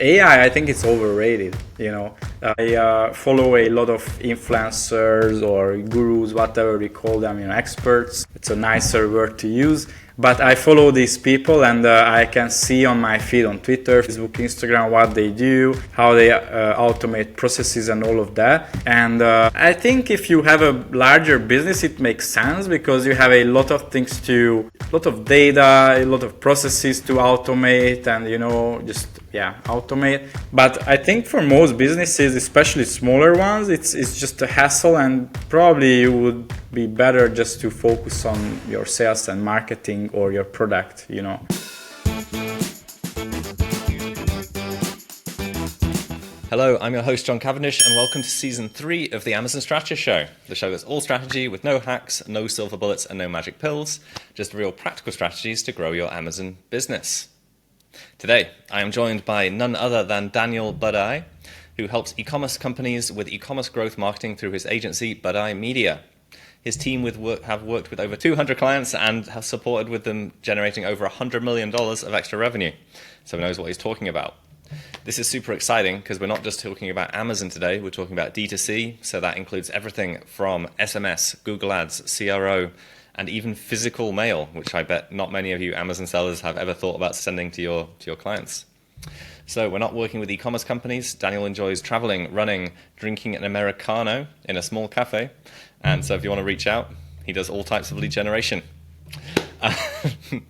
AI, I think it's overrated. I follow a lot of influencers or gurus, whatever we call them, experts. It's a nicer word to use. But I follow these people, and I can see on my feed on Twitter, Facebook, Instagram what they do, how they automate processes and all of that. And I think if you have a larger business, it makes sense because you have a lot of things a lot of data, a lot of processes to automate and, automate. But I think for most businesses, especially smaller ones, it's just a hassle, and probably you would be better just to focus on your sales and marketing or your product. Hello, I'm your host John Cavendish, and welcome to season 3 of the Amazon Strategist Show, the show that's all strategy with no hacks, no silver bullets, and no magic pills, just real practical strategies to grow your Amazon business. Today, I am joined by none other than Daniel Budai, who helps e-commerce companies with e-commerce growth marketing through his agency, Budai Media. His team have worked with over 200 clients and have supported with them generating over $100 million of extra revenue. So he knows what he's talking about. This is super exciting because we're not just talking about Amazon today, we're talking about D2C. So that includes everything from SMS, Google Ads, CRO, and even physical mail, which I bet not many of you Amazon sellers have ever thought about sending to your clients. So we're not working with e-commerce companies. Daniel enjoys traveling, running, drinking an Americano in a small cafe. And so if you want to reach out, he does all types of lead generation.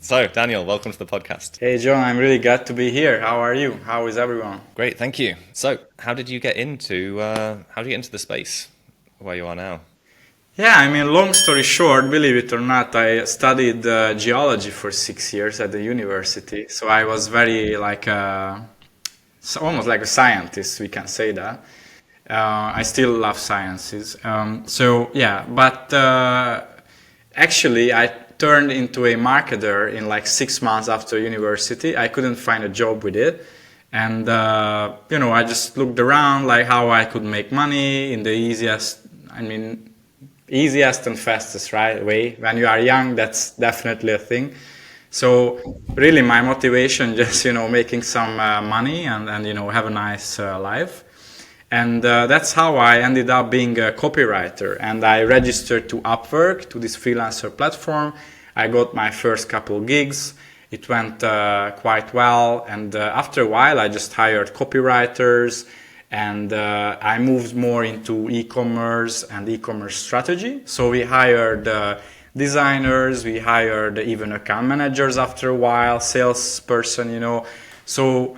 So Daniel, welcome to the podcast. Hey John, I'm really glad to be here. How are you? How is everyone? Great, thank you. So how did you get into the space where you are now? Yeah, long story short, believe it or not, I studied geology for 6 years at the university. So I was very almost like a scientist, we can say that. I still love sciences. But actually I turned into a marketer in 6 months after university. I couldn't find a job with it. And, I just looked around how I could make money in the easiest and fastest way. When you are young, that's definitely a thing. So really my motivation just, making some money and have a nice life. And that's how I ended up being a copywriter. And I registered to Upwork, to this freelancer platform. I got my first couple gigs. It went quite well. And after a while, I just hired copywriters. And I moved more into e-commerce and e-commerce strategy. So we hired designers. We hired even account managers after a while, salesperson, So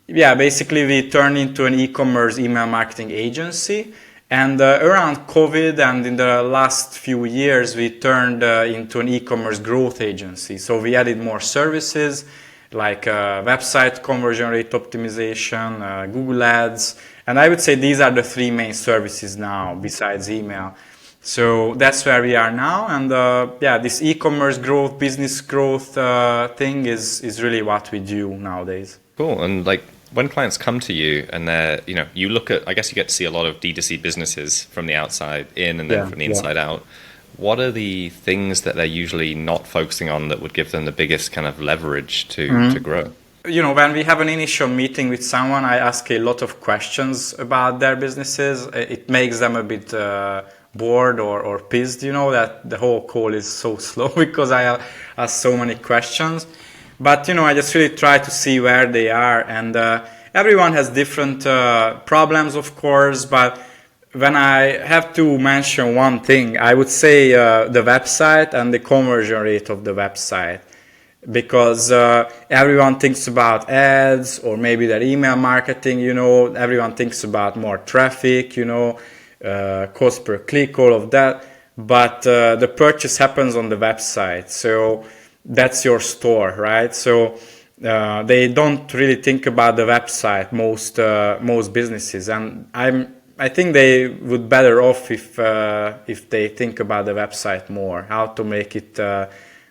yeah, basically we turned into an e-commerce email marketing agency. And around COVID and in the last few years, we turned into an e-commerce growth agency. So we added more services like website conversion rate optimization, Google Ads. And I would say these are the 3 main services now besides email. So that's where we are now. And this e-commerce growth, business growth thing is really what we do nowadays. Cool. And when clients come to you and they're, you look at, I guess you get to see a lot of D2C businesses from the outside in and then from the inside out. What are the things that they're usually not focusing on that would give them the biggest kind of leverage to grow? When we have an initial meeting with someone, I ask a lot of questions about their businesses. It makes them a bit bored or pissed, that the whole call is so slow because I ask so many questions. But, I just really try to see where they are. And everyone has different problems, of course. But when I have to mention one thing, I would say the website and the conversion rate of the website. Because everyone thinks about ads or maybe their email marketing, everyone thinks about more traffic, cost per click, all of that. But the purchase happens on the website. So that's your store, right? So they don't really think about the website, most businesses. And I think they would better off if they think about the website more, how to make it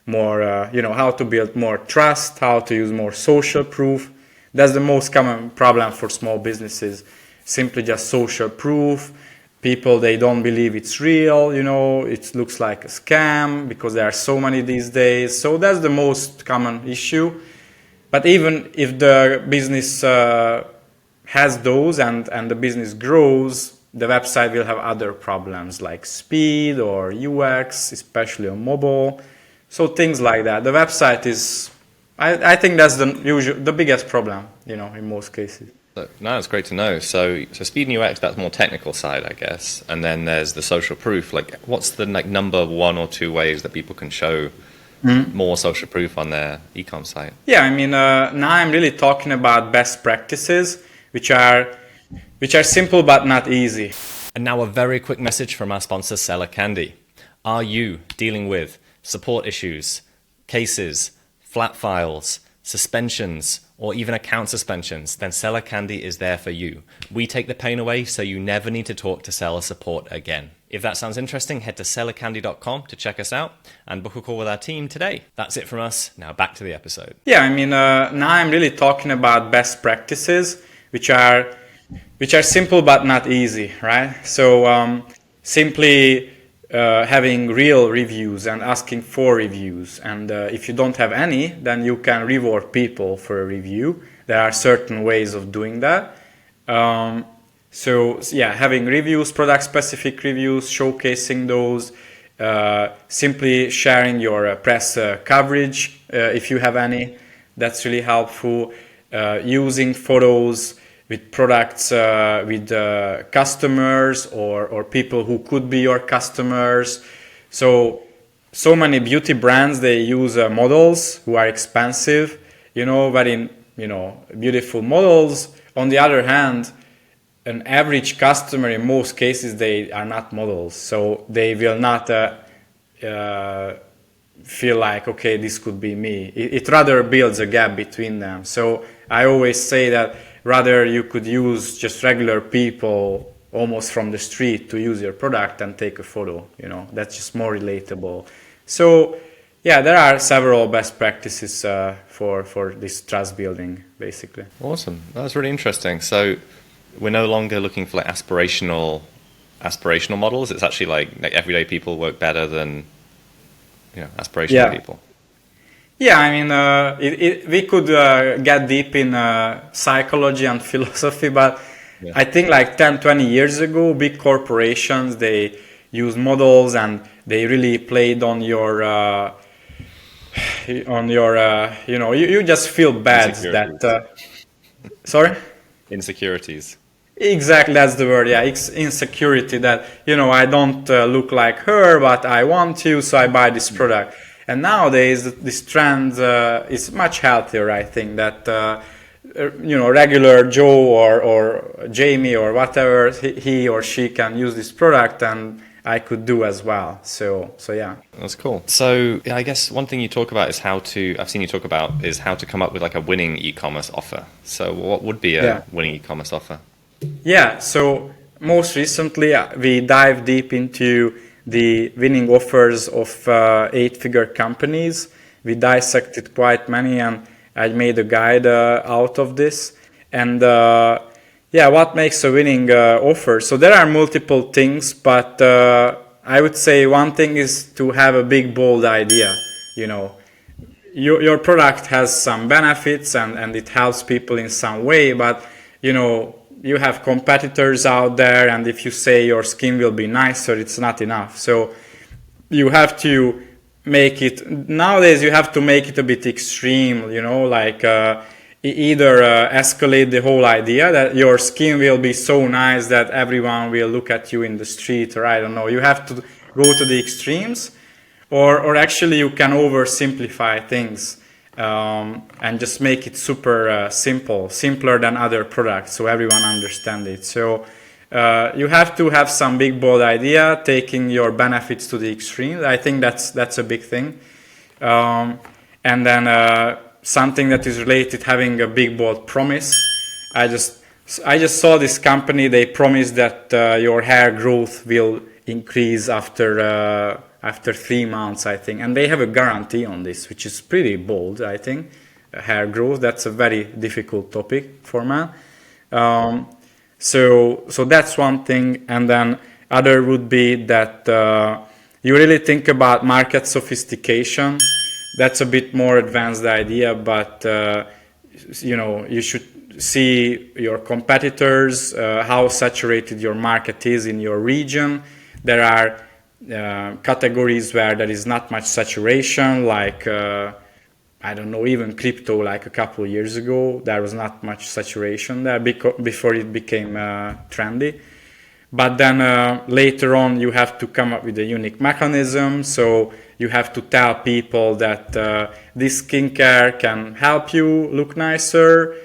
more, how to build more trust, how to use more social proof. That's the most common problem for small businesses, simply just social proof. People, they don't believe it's real, it looks like a scam because there are so many these days. So that's the most common issue. But even if the business has those and the business grows, the website will have other problems like speed or UX, especially on mobile. So things like that. The website is, I think that's the biggest problem, in most cases. No, it's great to know. So speed and UX, that's more technical side, I guess. And then there's the social proof. Like, what's the number one or two ways that people can show more social proof on their ecom site? Yeah, now I'm really talking about best practices, which are simple but not easy. And now a very quick message from our sponsor, Seller Candy. Are you dealing with support issues, cases, flat files, suspensions, or even account suspensions? Then Seller Candy is there for you. We take the pain away so you never need to talk to seller support again. If that sounds interesting, head to sellercandy.com to check us out and book a call with our team today. That's it from us. Now back to the episode. Yeah, now I'm really talking about best practices, which are simple but not easy, right? So simply having real reviews and asking for reviews. And if you don't have any, then you can reward people for a review. There are certain ways of doing that. So yeah, having reviews, product-specific reviews, showcasing those, simply sharing your press coverage if you have any. That's really helpful. Using photos with products, with customers or people who could be your customers. So many beauty brands, they use models who are expensive, very, beautiful models. On the other hand, an average customer, in most cases, they are not models. So they will not feel like, okay, this could be me. It rather builds a gap between them. So I always say that rather you could use just regular people almost from the street to use your product and take a photo, that's just more relatable. So yeah, there are several best practices for this trust building, basically. Awesome. That was really interesting. So we're no longer looking for aspirational models. It's actually like everyday people work better than aspirational people. Yeah, we could get deep in psychology and philosophy, but I think 10, 20 years ago, big corporations, they use models and they really played on your, you just feel bad that, sorry? Insecurities. Exactly, that's the word, yeah, insecurity that, I don't look like her, but I want to, so I buy this product. And nowadays, this trend is much healthier, I think, that, regular Joe or Jamie or whatever, he or she can use this product and I could do as well. So yeah. That's cool. So I guess one thing you talk about is how to come up with a winning e-commerce offer. So what would be a winning e-commerce offer? Yeah, so most recently we dive deep into the winning offers of 8-figure companies. We dissected quite many and I made a guide out of this. And what makes a winning offer? So there are multiple things, but I would say one thing is to have a big, bold idea. Your product has some benefits and it helps people in some way, but you have competitors out there, and if you say your skin will be nicer, it's not enough. So you have to make it, nowadays you have to make it a bit extreme, either escalate the whole idea that your skin will be so nice that everyone will look at you in the street, or I don't know, you have to go to the extremes, or actually you can oversimplify things. And just make it super simple, simpler than other products, so everyone understands it. So you have to have some big, bold idea, taking your benefits to the extreme. I think that's a big thing. And then something that is related, having a big, bold promise. I just saw this company. They promised that your hair growth will increase after 3 months, I think, and they have a guarantee on this, which is pretty bold, I think. Hair growth, that's a very difficult topic for man. So that's one thing, and then other would be that you really think about market sophistication. That's a bit more advanced idea, but you should see your competitors, how saturated your market is in your region. There are categories where there is not much saturation, like I don't know, even crypto. Like a couple of years ago, there was not much saturation there before it became trendy. But then later on, you have to come up with a unique mechanism. So you have to tell people that this skincare can help you look nicer,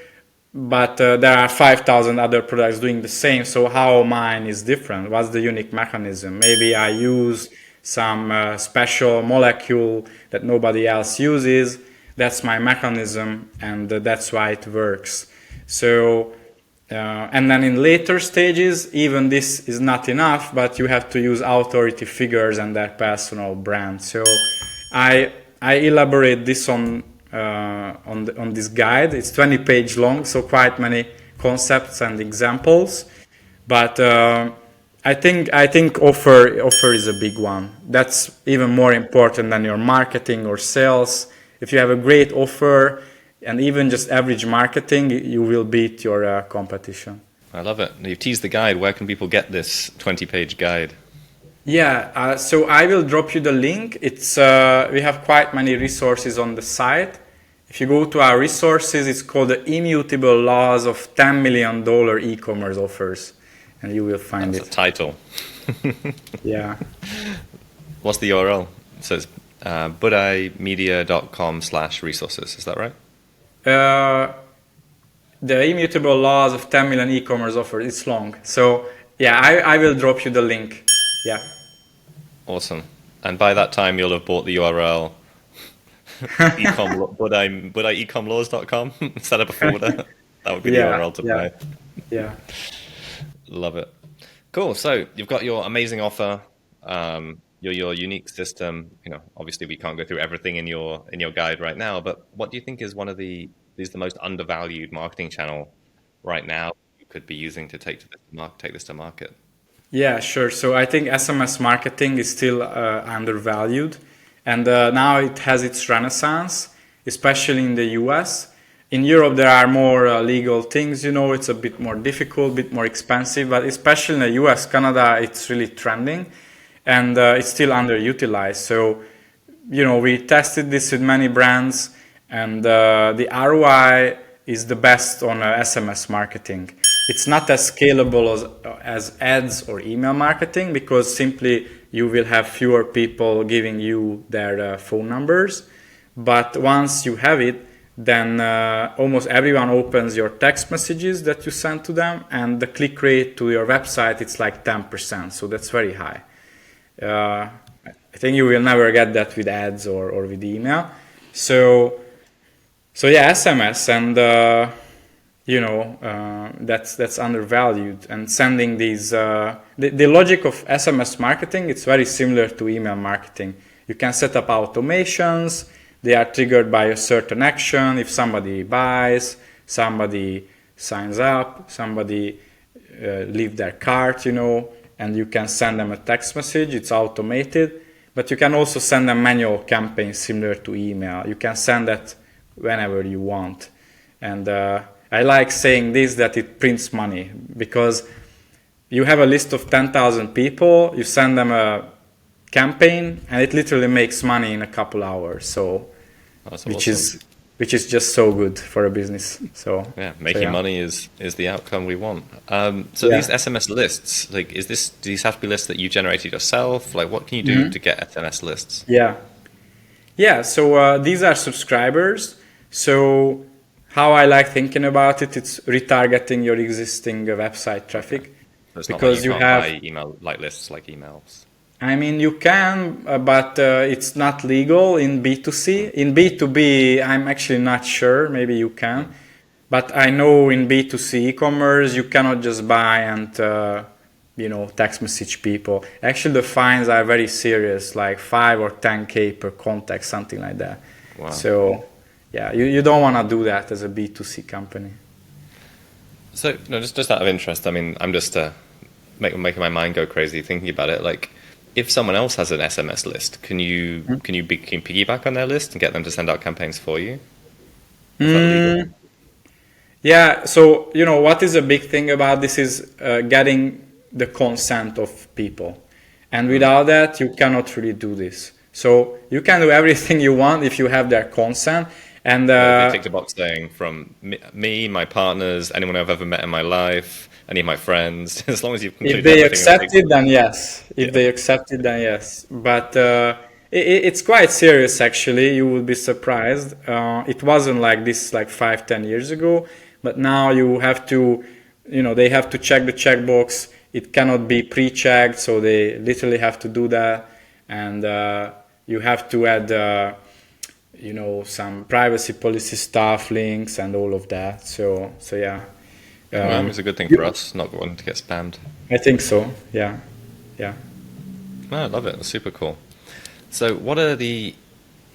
but there are 5,000 other products doing the same. So how mine is different? What's the unique mechanism? Maybe I use some special molecule that nobody else uses. That's my mechanism, and that's why it works. So, and then in later stages, even this is not enough, but you have to use authority figures and their personal brand. So I elaborate this on this guide. It's 20 page long, so quite many concepts and examples. But I think offer is a big one. That's even more important than your marketing or sales. If you have a great offer and even just average marketing, you will beat your competition. I love it. You've teased the guide. Where can people get this 20-page guide? Yeah, so I will drop you the link. It's we have quite many resources on the site. If you go to our resources, it's called the Immutable Laws of $10 million e-commerce offers, and you will find That's the title. Yeah. What's the URL? It says budaimedia.com/resources. Is that right? The Immutable Laws of 10 million e-commerce offers. It's long. So yeah, I will drop you the link. Yeah. Awesome. And by that time, you'll have bought the URL budaiecomlaws.com. Set up a folder. That would be the URL to buy. Yeah. Love it. Cool. So you've got your amazing offer, your unique system. Obviously we can't go through everything in your guide right now, but what do you think is the most undervalued marketing channel right now you could be using to take this to market? Yeah, sure. So I think SMS marketing is still undervalued, and now it has its renaissance, especially in the US. In Europe, there are more legal things, it's a bit more difficult, a bit more expensive, but especially in the US, Canada, it's really trending, and it's still underutilized. So, we tested this with many brands, and the ROI is the best on SMS marketing. It's not as scalable as ads or email marketing, because simply you will have fewer people giving you their phone numbers. But once you have it, then almost everyone opens your text messages that you send to them, and the click rate to your website, it's like 10%. So that's very high. I think you will never get that with ads or with email. So yeah, SMS, and that's undervalued. And sending these the logic of SMS marketing, it's very similar to email marketing. You can set up automations. They are triggered by a certain action. If somebody buys, somebody signs up, somebody leave their cart, and you can send them a text message. It's automated, but you can also send them manual campaigns similar to email. You can send that whenever you want. And I like saying this, that it prints money, because you have a list of 10,000 people, you send them a campaign, and it literally makes money in a couple hours. So, which is just so good for a business. So yeah, making money is the outcome we want. These SMS lists, do these have to be lists that you generated yourself? Like, what can you do to get SMS lists? Yeah. So these are subscribers. So how I like thinking about it, it's retargeting your existing website traffic. So it's because you have buy email like lists like emails. I mean, you can, but it's not legal in B2C. In B2B, I'm actually not sure. Maybe you can. But I know in B2C e-commerce, you cannot just buy and, text message people. Actually, the fines are very serious, like 5 or 10K per contact, something like that. Wow. So, yeah, you don't want to do that as a B2C company. So, just out of interest, I mean, I'm just making my mind go crazy thinking about it. Like, if someone else has an SMS list, can you piggyback on their list and get them to send out campaigns for you? Is that legal? Yeah, so what is a big thing about this is getting the consent of people, and without that you cannot really do this. So you can do everything you want if you have their consent, and They ticked a box saying from me, my partners, anyone I've ever met in my life, any of my friends, as long as you've if concluded they everything. accept it, then yes. If they accept it, then yes. But it's quite serious, actually. You will be surprised. It wasn't like this like 5, 10 years ago, but now you have to, they have to check the checkbox. It cannot be pre-checked, so they literally have to do that, and you have to add, some privacy policy stuff, links, and all of that. So yeah. It's a good thing for us, not wanting to get spammed. I think so. Yeah. No, I love it. It's super cool. So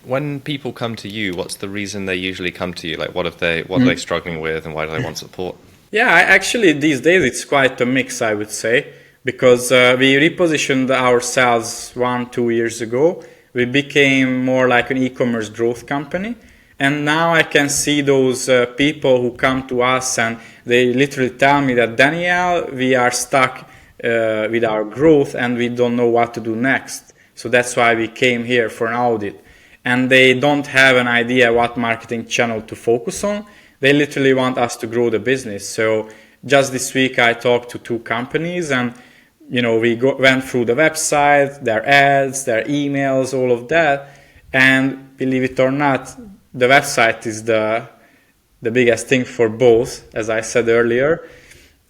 when people come to you, what's the reason they usually come to you? Like, what are they struggling with, and why do they want support? Yeah, actually, these days it's quite a mix, I would say, because we repositioned ourselves 1, 2 years ago. We became more like an e-commerce growth company. And now I can see those people who come to us and they literally tell me that, Daniel, we are stuck with our growth and we don't know what to do next. So that's why we came here for an audit. And they don't have an idea what marketing channel to focus on. They literally want us to grow the business. So just this week I talked to 2 companies, and we went through the website, their ads, their emails, all of that. And believe it or not, the website is the biggest thing for both, as I said earlier.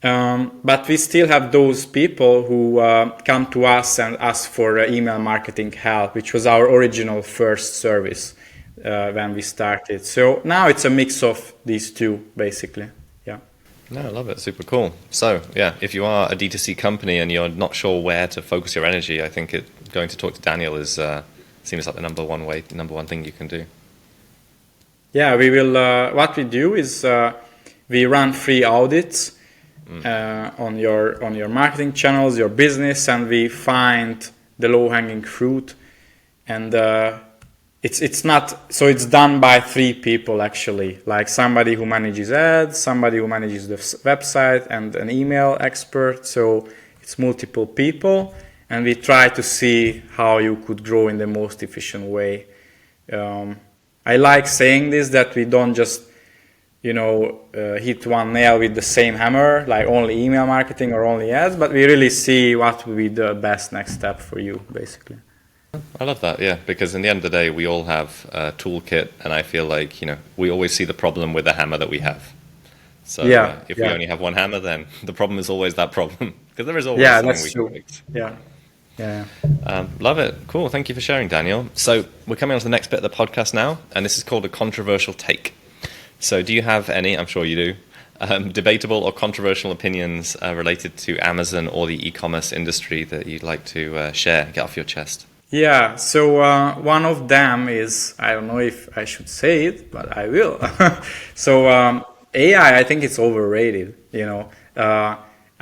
But we still have those people who come to us and ask for email marketing help, which was our original first service when we started. So now it's a mix of these two, basically. Yeah. No, I love it. Super cool. So yeah, if you are a D2C company and you're not sure where to focus your energy, I think going to talk to Daniel seems like the number one thing you can do. Yeah, we will. What we do is we run free audits on your marketing channels, your business, and we find the low-hanging fruit. And it's not so. It's done by 3 people actually, like somebody who manages ads, somebody who manages the website, and an email expert. So it's multiple people, and we try to see how you could grow in the most efficient way. I like saying this, that we don't just, hit one nail with the same hammer, like only email marketing or only ads, but we really see what would be the best next step for you, basically. I love that, yeah, because in the end of the day, we all have a toolkit, and I feel like, we always see the problem with the hammer that we have. So if we only have one hammer, then the problem is always that problem, because there is always something we can fix. Yeah. Love it. Cool. Thank you for sharing, Daniel. So we're coming on to the next bit of the podcast now, and this is called a controversial take. So do you have any, I'm sure you do, debatable or controversial opinions related to Amazon or the e-commerce industry that you'd like to share, get off your chest? Yeah, so one of them is, I don't know if I should say it, but I will. So AI, I think it's overrated,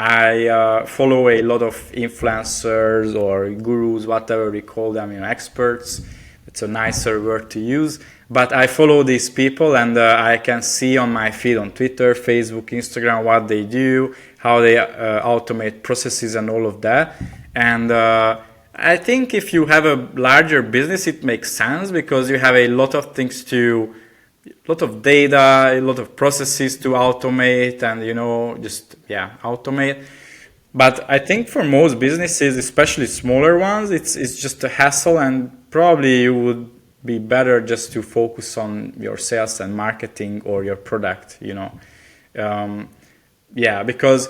I follow a lot of influencers or gurus, whatever we call them, experts. It's a nicer word to use. But I follow these people, and I can see on my feed on Twitter, Facebook, Instagram what they do, how they automate processes and all of that. And I think if you have a larger business, it makes sense because you have a lot of things a lot of data, a lot of processes to automate and, automate. But I think for most businesses, especially smaller ones, it's just a hassle, and probably you would be better just to focus on your sales and marketing or your product, because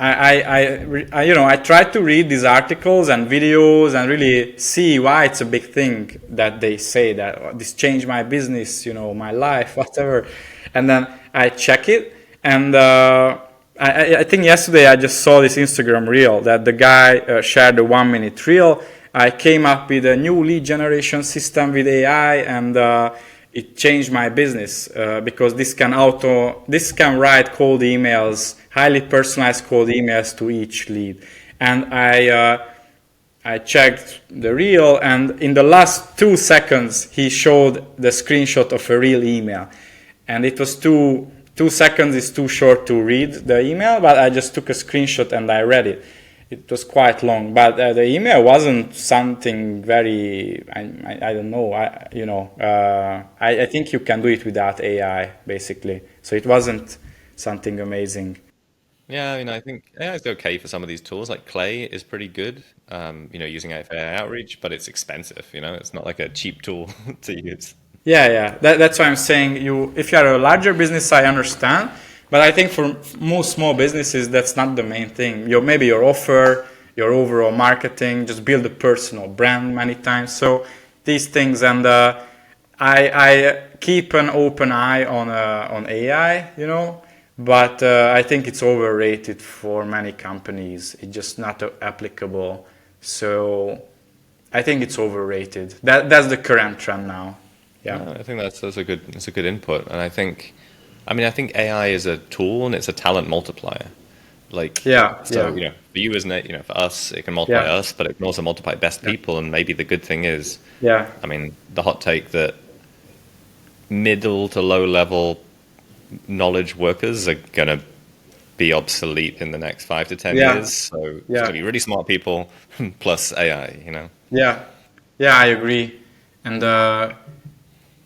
I try to read these articles and videos and really see why it's a big thing that they say that this changed my business, my life, whatever. And then I check it, and I think yesterday I just saw this Instagram reel that the guy shared a 1-minute reel. I came up with a new lead generation system with AI, and it changed my business because this can write cold emails, highly personalized cold emails to each lead. And I checked the reel, and in the last 2 seconds he showed the screenshot of a real email, and it was too 2 seconds is too short to read the email, but I just took a screenshot and I read it. It was quite long, but the email wasn't something very, I don't know, I think you can do it without AI, basically. So it wasn't something amazing. Yeah, I mean, I think AI is okay for some of these tools. Like Clay is pretty good, using it for AI outreach, but it's expensive. It's not like a cheap tool to use. Yeah. That's why I'm saying if you are a larger business, I understand. But I think for most small businesses, that's not the main thing. Maybe your offer, your overall marketing, just build a personal brand many times. So these things, and I keep an open eye on AI, but I think it's overrated for many companies. It's just not applicable. So I think it's overrated. That's the current trend now. Yeah. I think that's a good input, and I think AI is a tool and it's a talent multiplier. Like, for you, isn't it? For us, it can multiply us, but it can also multiply best people. And maybe the good thing is, the hot take that middle to low level knowledge workers are gonna be obsolete in the next 5 to 10 years. So it's gonna be really smart people plus AI. Yeah, I agree. And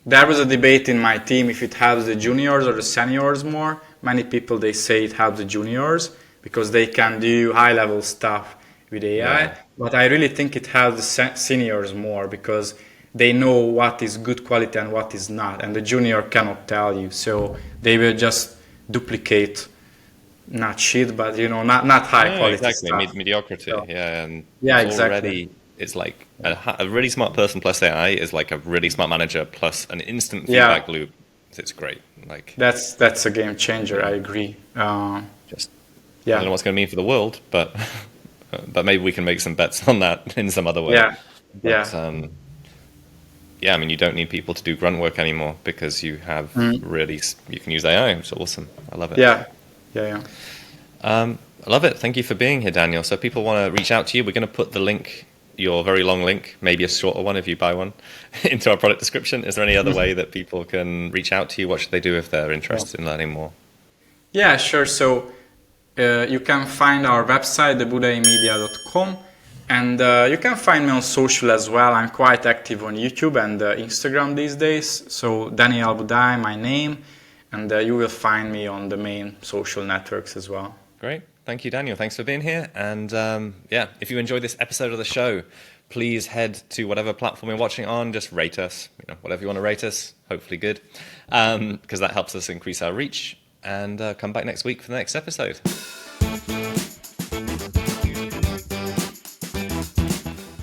there was a debate in my team if it helps the juniors or the seniors more. Many people, they say it helps the juniors because they can do high-level stuff with AI. Yeah. But I really think it helps the seniors more because they know what is good quality and what is not. And the junior cannot tell you. So they will just duplicate, not shit, but, not high-quality exactly. stuff. Mediocrity. So, And exactly. It's like a really smart person plus AI is like a really smart manager plus an instant feedback loop. It's great. Like that's a game changer. I agree. I don't know what's going to mean for the world, but maybe we can make some bets on that in some other way. You don't need people to do grunt work anymore because you have you can use AI. It's awesome. I love it. Yeah. I love it. Thank you for being here, Daniel. So people want to reach out to you. We're going to put the link, your very long link, maybe a shorter one if you buy one, into our product description. Is there any other way that people can reach out to you? What should they do if they're interested in learning more? Yeah, sure. So you can find our website, thebudaimedia.com, and you can find me on social as well. I'm quite active on YouTube and Instagram these days. So Daniel Budai, my name, and you will find me on the main social networks as well. Great. Thank you, Daniel. Thanks for being here. And if you enjoyed this episode of the show, please head to whatever platform you're watching on. Just rate us, whatever you want to rate us, hopefully good, because that helps us increase our reach. And come back next week for the next episode.